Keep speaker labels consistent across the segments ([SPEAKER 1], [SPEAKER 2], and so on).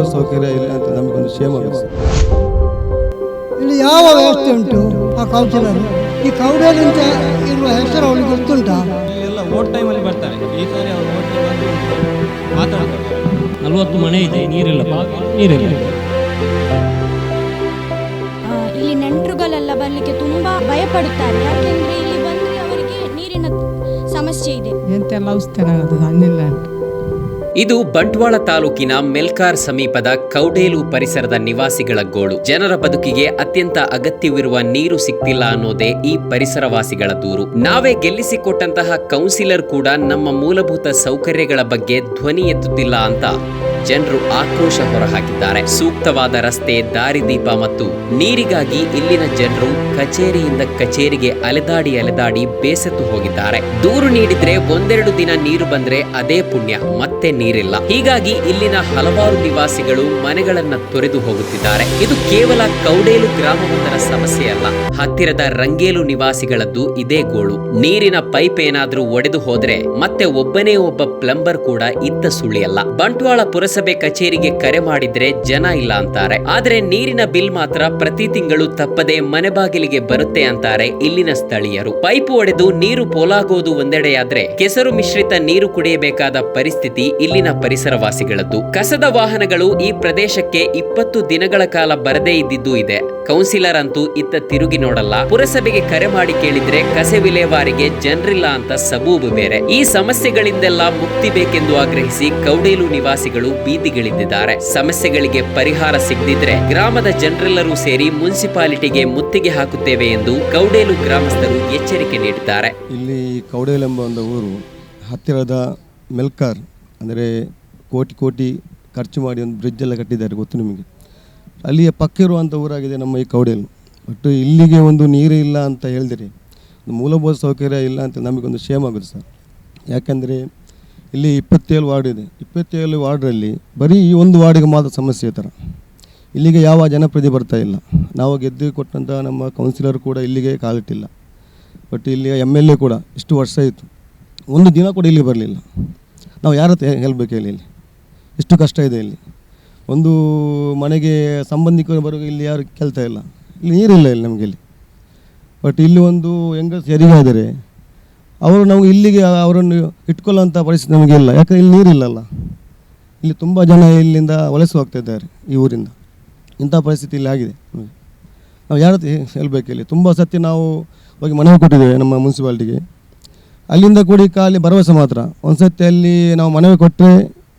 [SPEAKER 1] ಮೂಲಭೂತ ಸೌಕರ್ಯ ಇಲ್ಲ ಅಂತ ನಮಗೊಂದು ಕ್ಷೇಮ ಅನಿಸ್ತದೆ.
[SPEAKER 2] ಇಲ್ಲಿ ಯಾವ ವ್ಯವಸ್ಥೆ ಉಂಟು ಆ ಕೌನ್ಸಿಲರ್? ಈ ಕೌಡೇಲ್ ಅಂತ ಇರುವ ಹೆಸರು ಅವಳಿಗೆ ಗೊತ್ತುಂಟಾ?
[SPEAKER 3] ಎಲ್ಲ ಓಟ್ ಟೈಮಲ್ಲಿ ಬರ್ತಾರೆ. ಈ ಸಾರಿ ಅವರು ಓಟ್ ಬಂದು ಮಾತಾಡ್ತಾರೆ.
[SPEAKER 4] 40 ಮನೆ ಇದೆ, ನೀರಿಲ್ಲ. ನೀರಿಲ್ಲ.
[SPEAKER 5] ಇಲ್ಲಿ ನೆಂಟರುಗಳೆಲ್ಲ ಬರಲಿಕ್ಕೆ ತುಂಬಾ ಭಯಪಡುತ್ತಾರೆ. ಯಾಕೆಂದ್ರೆ ಇಲ್ಲಿ ಬಂದ್ರೆ ಅವರಿಗೆ ನೀರಿನ ಸಮಸ್ಯೆ ಇದೆ.
[SPEAKER 6] ಎಂತೆಲ್ಲ ಔಷಧಿ ಹಣ್ಣಿಲ್ಲ.
[SPEAKER 7] ಇದು ಬಂಟ್ವಾಳ ತಾಲೂಕಿನ ಮೆಲ್ಕಾರ್ ಸಮೀಪದ ಕೌಡೇಲು ಪರಿಸರದ ನಿವಾಸಿಗಳ ಗೋಳು. ಜನರ ಬದುಕಿಗೆ ಅತ್ಯಂತ ಅಗತ್ಯವಿರುವ ನೀರು ಸಿಗ್ತಿಲ್ಲ ಅನ್ನೋದೇ ಈ ಪರಿಸರವಾಸಿಗಳ ದೂರು. ನಾವೇ ಗೆಲ್ಲಿಸಿಕೊಟ್ಟಂತಹ ಕೌನ್ಸಿಲರ್ ಕೂಡ ನಮ್ಮ ಮೂಲಭೂತ ಸೌಕರ್ಯಗಳ ಬಗ್ಗೆ ಧ್ವನಿ ಎತ್ತುತ್ತಿಲ್ಲ ಅಂತ ಜನರು ಆಕ್ರೋಶ ಹೊರಹಾಕಿದ್ದಾರೆ. ಸೂಕ್ತವಾದ ರಸ್ತೆ, ದಾರಿದೀಪ ಮತ್ತು ನೀರಿಗಾಗಿ ಇಲ್ಲಿನ ಜನರು ಕಚೇರಿಯಿಂದ ಕಚೇರಿಗೆ ಅಲೆದಾಡಿ ಬೇಸತ್ತು ಹೋಗಿದ್ದಾರೆ. ದೂರು ನೀಡಿದ್ರೆ ಒಂದೆರಡು ದಿನ ನೀರು ಬಂದ್ರೆ ಅದೇ ಪುಣ್ಯ, ಮತ್ತೆ ನೀರಿಲ್ಲ. ಹೀಗಾಗಿ ಇಲ್ಲಿನ ಹಲವಾರು ನಿವಾಸಿಗಳು ಮನೆಗಳನ್ನ ತೊರೆದು ಹೋಗುತ್ತಿದ್ದಾರೆ. ಇದು ಕೇವಲ ಕೌಡೇಲು ಗ್ರಾಮವೊಂದರ ಸಮಸ್ಯೆ ಅಲ್ಲ, ಹತ್ತಿರದ ರಂಗೇಲು ನಿವಾಸಿಗಳದ್ದು ಇದೇ ಗೋಳು. ನೀರಿನ ಪೈಪ್ ಏನಾದ್ರೂ ಒಡೆದು ಹೋದ್ರೆ ಮತ್ತೆ ಒಬ್ಬನೇ ಒಬ್ಬ ಪ್ಲಂಬರ್ ಕೂಡ ಇದ್ದ ಸುಳ್ಳಿಯಲ್ಲ. ಬಂಟ್ವಾಳ ಪುರಸಭೆ ಕಚೇರಿಗೆ ಕರೆ ಮಾಡಿದ್ರೆ ಜನ ಇಲ್ಲ ಅಂತಾರೆ. ಆದ್ರೆ ನೀರಿನ ಬಿಲ್ ಮಾತ್ರ ಪ್ರತಿ ತಿಂಗಳು ತಪ್ಪದೆ ಮನೆ ಬಾಗಿಲಿಗೆ ಬರುತ್ತೆ ಅಂತಾರೆ ಇಲ್ಲಿನ ಸ್ಥಳೀಯರು. ಪೈಪ್ ಒಡೆದು ನೀರು ಪೋಲಾಗೋದು ಒಂದೆಡೆಯಾದ್ರೆ ಕೆಸರು ಮಿಶ್ರಿತ ನೀರು ಕುಡಿಯಬೇಕಾದ ಪರಿಸ್ಥಿತಿ ಇಲ್ಲಿನ ಪರಿಸರವಾಸಿಗಳದ್ದು. ಕಸದ ವಾಹನಗಳು ಈ ಪ್ರದೇಶಕ್ಕೆ 20 ದಿನಗಳ ಕಾಲ ಬರದೇ ಇದ್ದಿದ್ದು ಇದೆ. ಕೌನ್ಸಿಲರ್ ಅಂತೂ ಇತ್ತ ತಿರುಗಿ ನೋಡಲ್ಲ. ಪುರಸಭೆಗೆ ಕರೆ ಮಾಡಿ ಕೇಳಿದ್ರೆ ಕಸೆ ವಿಲೇವಾರಿಗೆ ಜನರಿಲ್ಲ ಅಂತ ಸಬೂಬು ಬೇರೆ. ಈ ಸಮಸ್ಯೆಗಳಿಂದೆಲ್ಲ ಮುಕ್ತಿ ಬೇಕೆಂದು ಆಗ್ರಹಿಸಿ ಕೌಡೇಲು ನಿವಾಸಿಗಳು ಬೀದಿಗಿಳಿದಿದ್ದಾರೆ. ಸಮಸ್ಯೆಗಳಿಗೆ ಪರಿಹಾರ ಸಿಗದಿದ್ರೆ ಗ್ರಾಮದ ಜನರೆಲ್ಲರೂ ಸೇರಿ ಮುನ್ಸಿಪಾಲಿಟಿಗೆ ಮುತ್ತಿಗೆ ಹಾಕುತ್ತೇವೆ ಎಂದು ಕೌಡೇಲು ಗ್ರಾಮಸ್ಥರು ಎಚ್ಚರಿಕೆ ನೀಡಿದ್ದಾರೆ.
[SPEAKER 1] ಇಲ್ಲಿ ಕೌಡೇಲು ಎಂಬ ಒಂದು ಊರು ಹತ್ತಿರದ ಮೆಲ್ಕಾರ್ ಅಂದರೆ ಕೋಟಿ ಖರ್ಚು ಮಾಡಿ ಒಂದು ಬ್ರಿಡ್ಜ್ ಎಲ್ಲ ಕಟ್ಟಿದ್ದಾರೆ, ಗೊತ್ತು ನಿಮಗೆ. ಅಲ್ಲಿಯ ಪಕ್ಕ ಇರುವಂಥ ಊರಾಗಿದೆ ನಮ್ಮ ಈ ಕೌಡೇಲು. ಬಟ್ ಇಲ್ಲಿಗೆ ಒಂದು ನೀರು ಇಲ್ಲ ಅಂತ ಹೇಳಿದರೆ, ಮೂಲಭೂತ ಸೌಕರ್ಯ ಇಲ್ಲ ಅಂತ ನಮಗೊಂದು ಕ್ಷೇಮ ಆಗುತ್ತೆ ಸರ್. ಯಾಕೆಂದರೆ ಇಲ್ಲಿ 27 ವಾರ್ಡ್ ಇದೆ. 27 ವಾರ್ಡ್ರಲ್ಲಿ ಬರೀ ಈ ಒಂದು ವಾರ್ಡಿಗೆ ಮಾತ್ರ ಸಮಸ್ಯೆ ಥರ. ಇಲ್ಲಿಗೆ ಯಾವ ಜನಪ್ರತಿ ಬರ್ತಾ ಇಲ್ಲ. ನಾವು ಗೆದ್ದು ಕೊಟ್ಟಂಥ ನಮ್ಮ ಕೌನ್ಸಿಲರ್ ಕೂಡ ಇಲ್ಲಿಗೆ ಕಾಲಿಟ್ಟಿಲ್ಲ. ಬಟ್ ಇಲ್ಲಿಯ MLA ಕೂಡ ಇಷ್ಟು ವರ್ಷ ಆಯಿತು, ಒಂದು ದಿನ ಕೂಡ ಇಲ್ಲಿ ಬರಲಿಲ್ಲ. ನಾವು ಯಾರ ಹತ್ರ ಹೇಳಬೇಕು ಹೇಳಿ? ಇಲ್ಲಿ ಎಷ್ಟು ಕಷ್ಟ ಇದೆ. ಇಲ್ಲಿ ಒಂದು ಮನೆಗೆ ಸಂಬಂಧಿಕರು ಬರುವಾಗ ಇಲ್ಲಿ ಯಾರು ಕೇಳ್ತಾ ಇಲ್ಲ. ಇಲ್ಲಿ ನೀರಿಲ್ಲ ಇಲ್ಲಿ ನಮಗೆ ಇಲ್ಲಿ. ಬಟ್ ಇಲ್ಲಿ ಒಂದು ಹೆಂಗಸು ಹೆರಿಗೆ ಆದರೆ ಅವರು ನಮಗೆ ಇಲ್ಲಿಗೆ ಅವರನ್ನು ಇಟ್ಕೊಳ್ಳೋಂಥ ಪರಿಸ್ಥಿತಿ ನಮಗೆ ಇಲ್ಲ. ಯಾಕಂದರೆ ಇಲ್ಲಿ ನೀರಿಲ್ಲಲ್ಲ. ಇಲ್ಲಿ ತುಂಬ ಜನ ಇಲ್ಲಿಂದ ವಲಸೆ ಹೋಗ್ತಾ ಇದ್ದಾರೆ ಈ ಊರಿಂದ. ಇಂಥ ಪರಿಸ್ಥಿತಿ ಇಲ್ಲಿ ಆಗಿದೆ. ನಾವು ಯಾರ ಹತ್ರ ಹೇಳಬೇಕು ಇಲ್ಲಿ? ತುಂಬ ಸತಿ ನಾವು ಹೋಗಿ ಮನವಿ ಕೊಟ್ಟಿದ್ದೇವೆ ನಮ್ಮ ಮುನ್ಸಿಪಾಲ್ಟಿಗೆ. ಅಲ್ಲಿಂದ ಕೂಡ ಖಾಲಿ ಭರವಸೆ ಮಾತ್ರ. ಒಂದು ಸತಿ ಅಲ್ಲಿ ನಾವು ಮನವಿ ಕೊಟ್ಟರೆ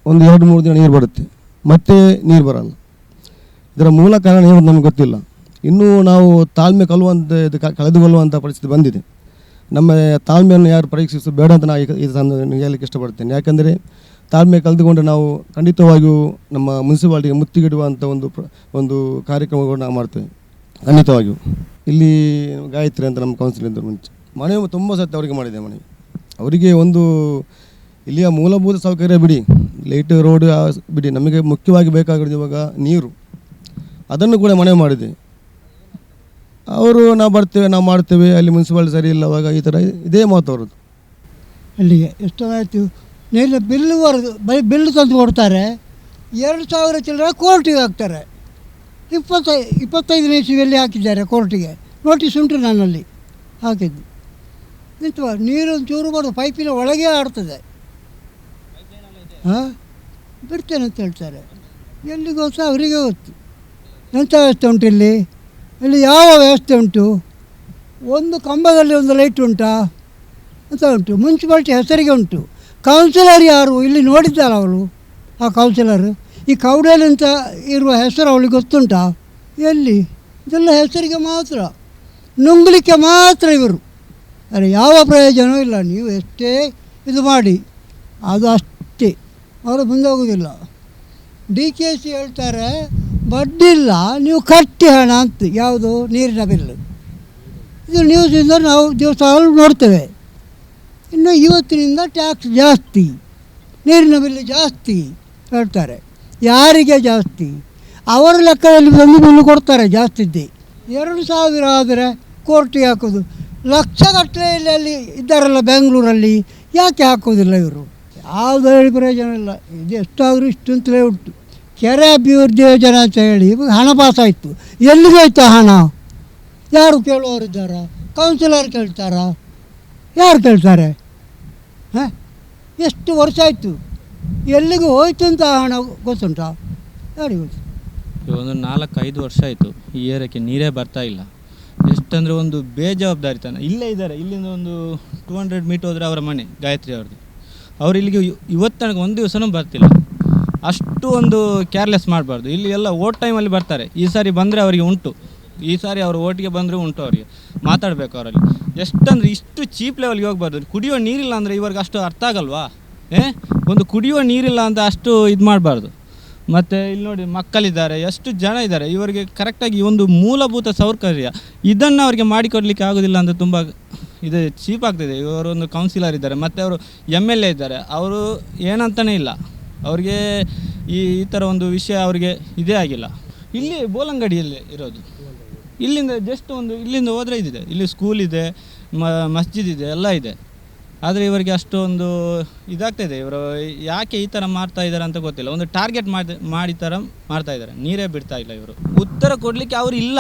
[SPEAKER 1] ಒಂದು 2-3 ದಿನ ನೀರು ಬರುತ್ತೆ, ಮತ್ತೆ ನೀರು ಬರಲ್ಲ. ಇದರ ಮೂಲ ಕಾರಣ ಏನು ನಮಗೆ ಗೊತ್ತಿಲ್ಲ. ಇನ್ನೂ ನಾವು ತಾಳ್ಮೆ ಕಳೆದುಕೊಳ್ಳುವಂಥ ಪರಿಸ್ಥಿತಿ ಬಂದಿದೆ. ನಮ್ಮ ತಾಳ್ಮೆಯನ್ನು ಯಾರು ಪರೀಕ್ಷಿಸು ಬೇಡ ಅಂತ ನಾನು ಈ ಸಂದರ್ಭದಲ್ಲಿ ಹೇಳಲಿಕ್ಕೆ ಇಷ್ಟಪಡ್ತೇನೆ. ಯಾಕಂದರೆ ತಾಳ್ಮೆ ಕಳೆದುಕೊಂಡ್ರೆ ನಾವು ಖಂಡಿತವಾಗಿಯೂ ನಮ್ಮ ಮುನ್ಸಿಪಾಲ್ಟಿಗೆ ಮುತ್ತಿಗಿಡುವಂಥ ಒಂದು ಕಾರ್ಯಕ್ರಮಗಳು ನಾವು ಮಾಡ್ತೇವೆ ಖಂಡಿತವಾಗಿಯೂ. ಇಲ್ಲಿ ಗಾಯತ್ರಿ ಅಂತ ನಮ್ಮ ಕೌನ್ಸಿಲ್ ಇದ್ದರು ಮುಂಚೆ ಮನೆ ತುಂಬ ಸತ್ಯ ಅವರಿಗೆ ಮಾಡಿದೆ. ಮನೆ ಅವರಿಗೆ ಒಂದು ಇಲ್ಲಿಯ ಮೂಲಭೂತ ಸೌಕರ್ಯ ಬಿಡಿ, ಲೈಟ್ ರೋಡ್ ಬಿಡಿ, ನಮಗೆ ಮುಖ್ಯವಾಗಿ ಬೇಕಾಗಿರೋದು ಇವಾಗ ನೀರು. ಅದನ್ನು ಕೂಡ ಮನವಿ ಮಾಡಿದೆ. ಅವರು ನಾವು ಬರ್ತೇವೆ, ನಾವು ಮಾಡ್ತೇವೆ, ಅಲ್ಲಿ ಮುನ್ಸಿಪಾಲಿಟಿ ಸರಿ ಇಲ್ಲ, ಅವಾಗ ಈ ಥರ ಇದೇ ಮಾತು ಅವರದ್ದು.
[SPEAKER 2] ಅಲ್ಲಿಗೆ ಎಷ್ಟಾಯಿತು ನೀರಿನ ಬಿಲ್ಲು ಬಿಲ್ಲು ತಂದು ಕೊಡ್ತಾರೆ. 2,000 ಚಿಲ್ಲರೆ ಕೋರ್ಟಿಗೆ ಹಾಕ್ತಾರೆ. 25 ಇಸ್ವಿಯಲ್ಲಿ ಹಾಕಿದ್ದಾರೆ ಕೋರ್ಟಿಗೆ. ನೋಟಿಸ್ ಉಂಟು ನನ್ನಲ್ಲಿ ಹಾಕಿದ್ದು. ನಿಂತು ನೀರೊಂದು ಚೂರು ಬರೋದು ಪೈಪಿನ ಒಳಗೆ ಆಡ್ತದೆ. ಹಾಂ, ಬಿಡ್ತೇನೆ ಅಂತ ಹೇಳ್ತಾರೆ. ಎಲ್ಲಿಗೆ ಗೊತ್ತು ಅವರಿಗೆ ಗೊತ್ತು. ಎಂಥ ವ್ಯವಸ್ಥೆ ಉಂಟು ಇಲ್ಲಿ? ಇಲ್ಲಿ ಯಾವ ವ್ಯವಸ್ಥೆ ಉಂಟು? ಒಂದು ಕಂಬದಲ್ಲಿ ಒಂದು ಲೈಟ್ ಉಂಟಾ ಅಂತ ಉಂಟು. ಮುನ್ಸಿಪಾಲ್ಟಿ ಹೆಸರಿಗೆ ಉಂಟು. ಕೌನ್ಸಿಲರ್ ಯಾರು ಇಲ್ಲಿ ನೋಡಿದ್ದಾಳೆ ಅವಳು? ಆ ಕೌನ್ಸಿಲರ್ ಈ ಕೌಡೇಲು ಅಂತ ಇರುವ ಹೆಸರು ಅವಳಿಗೆ ಗೊತ್ತುಂಟಾ? ಎಲ್ಲಿ? ಇದೆಲ್ಲ ಹೆಸರಿಗೆ ಮಾತ್ರ, ನುಂಗಲಿಕ್ಕೆ ಮಾತ್ರ ಇವರು. ಅರೆ ಯಾವ ಪ್ರಯೋಜನವೂ ಇಲ್ಲ. ನೀವು ಎಷ್ಟೇ ಇದು ಮಾಡಿ ಅದು ಅಷ್ಟೇ, ಅವರು ಮುಂದೆ ಹೋಗೋದಿಲ್ಲ. DKC ಹೇಳ್ತಾರೆ ಬಡ್ಡಿಲ್ಲ, ನೀವು ಕಟ್ಟಿ ಹಣ ಅಂತ. ಯಾವುದು? ನೀರಿನ ಬಿಲ್ಲು. ಇದು ನ್ಯೂಸಿಂದ ನಾವು ದಿವಸಗಳು ನೋಡ್ತೇವೆ. ಇನ್ನು ಇವತ್ತಿನಿಂದ ಟ್ಯಾಕ್ಸ್ ಜಾಸ್ತಿ, ನೀರಿನ ಬಿಲ್ಲು ಜಾಸ್ತಿ ಹೇಳ್ತಾರೆ. ಯಾರಿಗೆ ಜಾಸ್ತಿ? ಅವರ ಲೆಕ್ಕದಲ್ಲಿ ಒಂದು ಬಿಲ್ಲು ಕೊಡ್ತಾರೆ ಜಾಸ್ತಿ ಇದ್ದೆ. 2,000 ಆದರೆ ಕೋರ್ಟಿಗೆ ಹಾಕೋದು. ಲಕ್ಷಗಟ್ಟಲೆ ಇಲ್ಲಿ ಇದ್ದಾರಲ್ಲ ಬೆಂಗಳೂರಲ್ಲಿ, ಯಾಕೆ ಹಾಕೋದಿಲ್ಲ ಇವರು? ಯಾವುದು ಹೇಳಿ ಪ್ರಯೋಜನ ಇಲ್ಲ. ಇದು ಎಷ್ಟಾದರೂ ಇಷ್ಟು ಅಂತಲೇ ಉಂಟು. ಕೆರೆ ಅಭಿವೃದ್ಧಿ ಯೋಜನೆ ಅಂತ ಹೇಳಿ ಹಣ ಪಾಸಾಯಿತು. ಎಲ್ಲಿಗೆ ಹೋಯ್ತು ಹಣ? ಯಾರು ಕೇಳುವವರಿದ್ದಾರಾ? ಕೌನ್ಸಿಲರ್ ಕೇಳ್ತಾರಾ? ಯಾರು ಕೇಳ್ತಾರೆ? ಹಾಂ, ಎಷ್ಟು ವರ್ಷ ಆಯಿತು, ಎಲ್ಲಿಗೆ ಹೋಯ್ತು ಅಂತ ಹಣ ಗೊತ್ತುಂಟಾ? ಯಾರಿಗೆ ಗೊತ್ತು?
[SPEAKER 3] ಒಂದು 4-5 ವರ್ಷ ಆಯಿತು ಈ ಏರಿಯಾಕ್ಕೆ ನೀರೇ ಬರ್ತಾ ಇಲ್ಲ. ಎಷ್ಟಂದರೆ ಒಂದು ಬೇಜವಾಬ್ದಾರಿತನ. ಇಲ್ಲೇ ಇದ್ದಾರೆ, ಇಲ್ಲಿಂದ ಒಂದು 200 ಮೀಟರ್ ಹೋದರೆ ಅವರ ಮನೆ ಗಾಯತ್ರಿ ಅವ್ರದ್ದು. ಅವ್ರು ಇಲ್ಲಿಗೆ ಇವತ್ತು ತನಕ ಒಂದು ದಿವಸನೂ ಬರ್ತಿಲ್ಲ. ಅಷ್ಟು ಒಂದು ಕೇರ್ಲೆಸ್ ಮಾಡಬಾರ್ದು. ಇಲ್ಲಿ ಎಲ್ಲ ಓಟ್ ಟೈಮಲ್ಲಿ ಬರ್ತಾರೆ. ಈ ಸಾರಿ ಬಂದರೆ ಅವರಿಗೆ ಉಂಟು, ಈ ಸಾರಿ ಅವರು ಓಟಿಗೆ ಬಂದರೆ ಉಂಟು, ಅವರಿಗೆ ಮಾತಾಡಬೇಕು ಅವರಲ್ಲಿ. ಎಷ್ಟಂದರೆ ಇಷ್ಟು ಚೀಪ್ ಲೆವೆಲ್ಗೆ ಹೋಗ್ಬಾರ್ದು. ಕುಡಿಯೋ ನೀರಿಲ್ಲ ಅಂದರೆ ಇವ್ರಿಗೆ ಅಷ್ಟು ಅರ್ಥ ಆಗಲ್ವಾ? ಒಂದು ಕುಡಿಯುವ ನೀರಿಲ್ಲ ಅಂತ ಅಷ್ಟು ಇದು ಮಾಡಬಾರ್ದು. ಮತ್ತು ಇಲ್ಲಿ ನೋಡಿ ಮಕ್ಕಳಿದ್ದಾರೆ, ಎಷ್ಟು ಜನ ಇದ್ದಾರೆ, ಇವರಿಗೆ ಕರೆಕ್ಟಾಗಿ ಒಂದು ಮೂಲಭೂತ ಸೌಕರ್ಯ ಇದನ್ನು ಅವರಿಗೆ ಮಾಡಿಕೊಡ್ಲಿಕ್ಕೆ ಆಗೋದಿಲ್ಲ ಅಂತ ತುಂಬ ಇದು ಚೀಪ್ ಆಗ್ತಿದೆ. ಇವರೊಂದು ಕೌನ್ಸಿಲರ್ ಇದ್ದಾರೆ, ಮತ್ತು ಅವರು MLA ಇದ್ದಾರೆ, ಅವರು ಏನಂತಲೇ ಇಲ್ಲ, ಅವ್ರಿಗೆ ಈ ಥರ ಒಂದು ವಿಷಯ ಅವರಿಗೆ ಇದೇ ಆಗಿಲ್ಲ. ಇಲ್ಲಿ ಬೋಲಂಗಡಿಯಲ್ಲಿ ಇರೋದು, ಇಲ್ಲಿಂದ ಜಸ್ಟ್ ಇಲ್ಲಿಂದ ಹೋದರೆ ಇದಿದೆ, ಇಲ್ಲಿ ಸ್ಕೂಲ್ ಇದೆ, ಮಸ್ಜಿದ್ ಇದೆ, ಎಲ್ಲ ಇದೆ. ಆದರೆ ಇವರಿಗೆ ಅಷ್ಟೊಂದು ಇದಾಗ್ತಾಯಿದೆ. ಇವರು ಯಾಕೆ ಈ ಥರ ಮಾಡ್ತಾ ಇದ್ದಾರೆ ಅಂತ ಗೊತ್ತಿಲ್ಲ. ಒಂದು ಟಾರ್ಗೆಟ್ ಮಾಡಿ ಥರ ಮಾಡ್ತಾಯಿದ್ದಾರೆ. ನೀರೇ ಬಿಡ್ತಾ ಇಲ್ಲ ಇವರು. ಉತ್ತರ ಕೊಡಲಿಕ್ಕೆ ಅವರು ಇಲ್ಲ,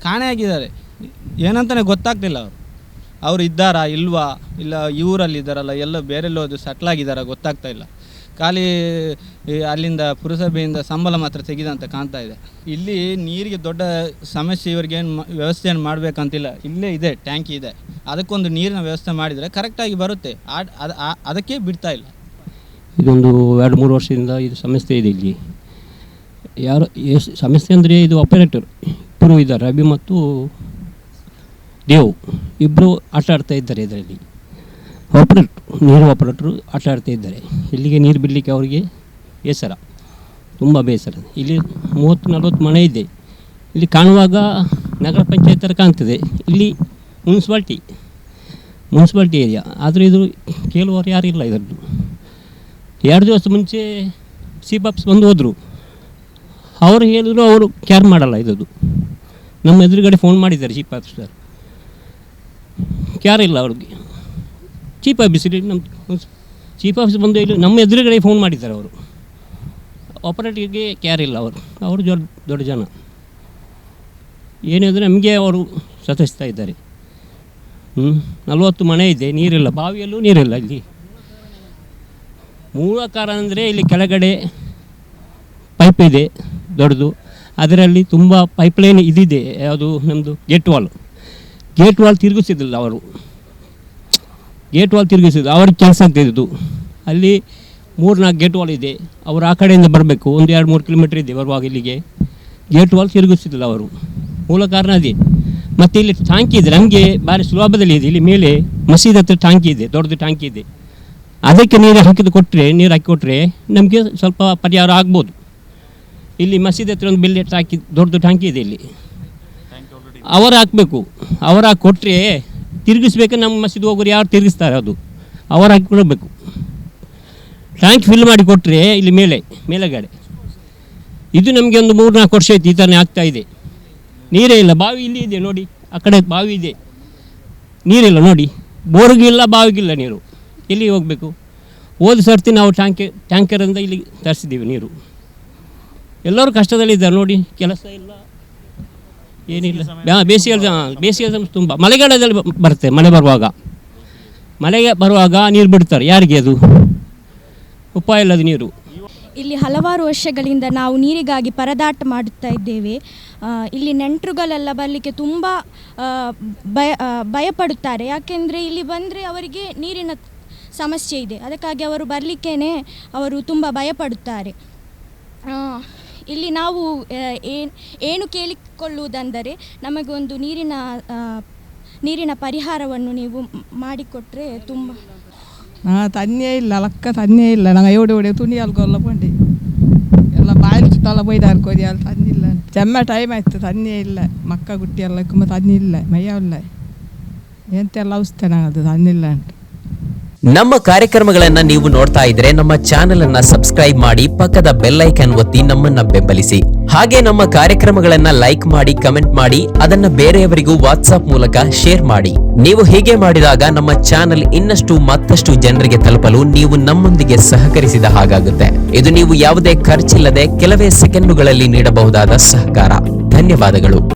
[SPEAKER 3] ಕಾಣೆಯಾಗಿದ್ದಾರೆ. ಏನಂತಲೇ ಗೊತ್ತಾಗ್ತಿಲ್ಲ ಅವರು ಇದ್ದಾರಾ ಇಲ್ವಾ, ಇಲ್ಲ ಇವರಲ್ಲಿ ಇದ್ದಾರಲ್ಲ, ಎಲ್ಲ ಬೇರೆಲ್ಲೋದು ಸಟ್ಲಾಗಿದ್ದಾರಾ ಗೊತ್ತಾಗ್ತಾ ಇಲ್ಲ. ಖಾಲಿ ಅಲ್ಲಿಂದ ಪುರಸಭೆಯಿಂದ ಸಂಬಳ ಮಾತ್ರ ತೆಗೆದಂತ ಕಾಣ್ತಾ ಇದೆ. ಇಲ್ಲಿ ನೀರಿಗೆ ದೊಡ್ಡ ಸಮಸ್ಯೆ, ಇವ್ರಿಗೇನು ವ್ಯವಸ್ಥೆಯನ್ನು ಮಾಡಬೇಕಂತಿಲ್ಲ. ಇಲ್ಲೇ ಇದೆ, ಟ್ಯಾಂಕಿ ಇದೆ, ಅದಕ್ಕೊಂದು ನೀರಿನ ವ್ಯವಸ್ಥೆ ಮಾಡಿದರೆ ಕರೆಕ್ಟಾಗಿ ಬರುತ್ತೆ. ಅದಕ್ಕೆ ಬಿಡ್ತಾ ಇಲ್ಲ.
[SPEAKER 4] ಇದೊಂದು 2-3 ವರ್ಷದಿಂದ ಇದು ಸಮಸ್ಯೆ ಇದೆ ಇಲ್ಲಿ. ಯಾರು ಸಮಸ್ಯೆ ಅಂದರೆ ಇದು ಆಪರೇಟರ್ ಇಬ್ಬರು ಇದ್ದಾರೆ, ರವಿ ಮತ್ತು ದೇವ್ ಇಬ್ಬರು ಆಟ ಆಡ್ತಾ ಇದ್ದಾರೆ ಇದರಲ್ಲಿ. ನೀರು ಆಪರೇಟ್ರು ಆಟ ಆಡ್ತಾ ಇದ್ದಾರೆ. ಇಲ್ಲಿಗೆ ನೀರು ಬಿಡಲಿಕ್ಕೆ ಅವರಿಗೆ ಬೇಸರ, ತುಂಬ ಬೇಸರ. ಇಲ್ಲಿ 30-40 ಮನೆ ಇದೆ. ಇಲ್ಲಿ ಕಾಣುವಾಗ ನಗರ ಪಂಚಾಯತ್ ಥರ ಕಾಣ್ತದೆ. ಇಲ್ಲಿ ಮುನ್ಸಿಪಾಲ್ಟಿ ಏರಿಯಾ, ಆದರೆ ಇದು ಕೇಳುವವರು ಯಾರಿಲ್ಲ ಇದರದ್ದು. 2 ದಿವಸ ಮುಂಚೆ ಚೀಫ್ ಆಫೀಸ್ ಬಂದು ಹೋದರು. ಅವರು ಹೇಳಿದ್ರು, ಅವರು ಕೇರ್ ಮಾಡಲ್ಲ ಇದದು. ನಮ್ಮ ಎದುರುಗಡೆ ಫೋನ್ ಮಾಡಿದ್ದಾರೆ ಚೀಫ್ ಆಫೀಸರ್, ಕೇರ್ ಇಲ್ಲ ಅವ್ರಿಗೆ. ಚೀಫ್ ಆಫೀಸ್ ಬಂದು ಇಲ್ಲಿ ನಮ್ಮ ಎದುರುಗಡೆ ಫೋನ್ ಮಾಡಿದ್ದಾರೆ ಅವರು. ಆಪರೇಟಿವ್ಗೆ ಕೇರ್ ಇಲ್ಲ ಅವರು ದೊಡ್ಡ ಜನ. ಏನಿದ್ರೆ ನಮಗೆ ಅವರು ಸತಾಯಿಸ್ತಾ ಇದ್ದಾರೆ. 40 ಮನೆ ಇದೆ, ನೀರಿಲ್ಲ, ಬಾವಿಯಲ್ಲೂ ನೀರಿಲ್ಲ. ಇಲ್ಲಿ ಮೂಲ ಕಾರಣ ಅಂದರೆ ಇಲ್ಲಿ ಕೆಳಗಡೆ ಪೈಪ್ ಇದೆ ದೊಡ್ಡದು, ಅದರಲ್ಲಿ ತುಂಬ ಪೈಪ್ಲೈನ್ ಇದಿದೆ. ಯಾವುದು ನಮ್ಮದು ಗೇಟ್ ವಾಲ್ ತಿರುಗಿಸಿದ್ದಿಲ್ಲ ಅವರು. ಅವ್ರಿಗೆ ಕೆಲಸ ಆಗ್ತಿದ್ದು. ಅಲ್ಲಿ 3-4 ಗೇಟ್ ವಾಲ್ ಇದೆ. ಅವರು ಆ ಕಡೆಯಿಂದ ಬರಬೇಕು, 1-2-3 ಕಿಲೋಮೀಟ್ರ್ ಇದೆ ಬರುವಾಗ. ಇಲ್ಲಿಗೆ ಗೇಟ್ ವಾಲ್ ತಿರುಗಿಸ್ತಿದ್ದಿಲ್ಲ ಅವರು. ಮೂಲ ಕಾರಣ ಅದೇ. ಮತ್ತು ಇಲ್ಲಿ ಟ್ಯಾಂಕಿ ಇದೆ, ನಮಗೆ ಭಾರಿ ಸುಲಭದಲ್ಲಿ ಇದೆ. ಇಲ್ಲಿ ಮೇಲೆ ಮಸೀದ್ ಹತ್ರ ಟ್ಯಾಂಕಿ ಇದೆ, ದೊಡ್ಡದು ಟ್ಯಾಂಕಿ ಇದೆ. ಅದಕ್ಕೆ ನೀರು ಹಾಕಿ ಕೊಟ್ಟರೆ ನಮಗೆ ಸ್ವಲ್ಪ ಪರಿಹಾರ ಆಗ್ಬೋದು. ಇಲ್ಲಿ ಮಸೀದ್ ಹತ್ರ ಒಂದು ಬಿಲ್ಲೆಟ್ ಹಾಕಿ ದೊಡ್ಡದು ಟ್ಯಾಂಕಿ ಇದೆ ಇಲ್ಲಿ, ಅವರು ಹಾಕಬೇಕು. ಅವರು ಹಾಕಿ ಕೊಟ್ಟರೆ ತಿರುಗಿಸ್ಬೇಕು. ನಮ್ಮ ಮಸೀದ್ ಹೋಗೋರು ಯಾರು ತಿರುಗಿಸ್ತಾರೆ, ಅದು ಅವರು ಹಾಕಿ ಕೊಡಬೇಕು. ಟ್ಯಾಂಕ್ ಫಿಲ್ ಮಾಡಿ ಕೊಟ್ಟರೆ ಇಲ್ಲಿ ಮೇಲೆಗಡೆ ಇದು ನಮಗೆ ಒಂದು 3-4 ವರ್ಷ ಆಯ್ತು ಈ ಥರನೇ ಆಗ್ತಾಯಿದೆ. ನೀರೇ ಇಲ್ಲ. ಬಾವಿ ಇಲ್ಲಿ ಇದೆ ನೋಡಿ, ಆ ಕಡೆ ಬಾವಿ ಇದೆ, ನೀರಿಲ್ಲ ನೋಡಿ. ಬೋರ್ಗಿಲ್ಲ, ಬಾವಿಗಿಲ್ಲ ನೀರು. ಎಲ್ಲಿ ಹೋಗಬೇಕು? ಹೋದ ಸರ್ತಿ ನಾವು ಟ್ಯಾಂಕರಿಂದ ಇಲ್ಲಿ ತರಿಸಿದ್ದೀವಿ ನೀರು. ಎಲ್ಲರೂ ಕಷ್ಟದಲ್ಲಿದ್ದಾರೆ ನೋಡಿ, ಕೆಲಸ ಇಲ್ಲ, ಏನಿಲ್ಲ. ಬೇಸಿಗೆ ತುಂಬ. ಮಳೆಗಾಲದಲ್ಲಿ ಬರುತ್ತೆ, ಮಳೆಗೆ ಬರುವಾಗ ನೀರು ಬಿಡ್ತಾರೆ. ಯಾರಿಗೆ ಅದು ಉಪಾಯ ಇಲ್ಲದ ನೀರು.
[SPEAKER 5] ಇಲ್ಲಿ ಹಲವಾರು ವರ್ಷಗಳಿಂದ ನಾವು ನೀರಿಗಾಗಿ ಪರದಾಟ ಮಾಡುತ್ತಾ ಇದ್ದೇವೆ. ಇಲ್ಲಿ ನೆಂಟರುಗಳೆಲ್ಲ ಬರಲಿಕ್ಕೆ ತುಂಬ ಭಯಪಡುತ್ತಾರೆ. ಯಾಕೆಂದರೆ ಇಲ್ಲಿ ಬಂದರೆ ಅವರಿಗೆ ನೀರಿನ ಸಮಸ್ಯೆ ಇದೆ, ಅದಕ್ಕಾಗಿ ಅವರು ಬರಲಿಕ್ಕೇ ಅವರು ತುಂಬ ಭಯಪಡುತ್ತಾರೆ. ಇಲ್ಲಿ ನಾವು ಏನು ಕೇಳಿಕೊಳ್ಳುವುದೆಂದರೆ, ನಮಗೊಂದು ನೀರಿನ ಪರಿಹಾರವನ್ನು ನೀವು ಮಾಡಿಕೊಟ್ರೆ ತುಂಬ.
[SPEAKER 6] തന്നെയേ ഇല്ല, അളക്ക തന്നെയേ ഇല്ല. ഞങ്ങൾ എവിടെ തുണിയാൽ കൊല്ലപ്പോണ്ടി ಎಲ್ಲ ಬಾಯಲ್ಲಿ ಸುತ್ತಲ್ಲ ಬೈದಾರು ಕೋದಿ ಅಲ್ಲಿ ತನ್ನಿಲ್ಲ. ಚೆಮ್ಮ ಟೈಮ್ ಆಯ್ತು, ತನ್ನೇ ಇಲ್ಲ. ಮಕ್ಕ ಗುಟ್ಟಿಯೆಲ್ಲ ಕುಮ್ಮ ತನ್ನಿಲ್ಲ, ಮೈಯಲ್ಲ. ಎಂತೆಲ್ಲ ಔಷಧಿ ಅದು ತನ್ನಿಲ್ಲ ಅಂತ.
[SPEAKER 7] ನಮ್ಮ ಕಾರ್ಯಕ್ರಮಗಳನ್ನ ನೀವು ನೋಡ್ತಾ ಇದ್ರೆ ನಮ್ಮ ಚಾನೆಲ್ ಅನ್ನ ಸಬ್ಸ್ಕ್ರೈಬ್ ಮಾಡಿ, ಪಕ್ಕದ ಬೆಲ್ ಐಕಾನ್ ಒತ್ತಿ ನಮ್ಮನ್ನ ಬೆಂಬಲಿಸಿ. ಹಾಗೆ ನಮ್ಮ ಕಾರ್ಯಕ್ರಮಗಳನ್ನ ಲೈಕ್ ಮಾಡಿ, ಕಮೆಂಟ್ ಮಾಡಿ, ಅದನ್ನ ಬೇರೆಯವರಿಗೂ ವಾಟ್ಸ್ಆಪ್ ಮೂಲಕ ಶೇರ್ ಮಾಡಿ. ನೀವು ಹೀಗೆ ಮಾಡಿದಾಗ ನಮ್ಮ ಚಾನೆಲ್ ಇನ್ನಷ್ಟು ಮತ್ತಷ್ಟು ಜನರಿಗೆ ತಲುಪಲು ನೀವು ನಮ್ಮೊಂದಿಗೆ ಸಹಕರಿಸಿದ ಹಾಗಾಗುತ್ತೆ. ಇದು ನೀವು ಯಾವುದೇ ಖರ್ಚಿಲ್ಲದೆ ಕೆಲವೇ ಸೆಕೆಂಡುಗಳಲ್ಲಿ ನೀಡಬಹುದಾದ ಸಹಕಾರ. ಧನ್ಯವಾದಗಳು.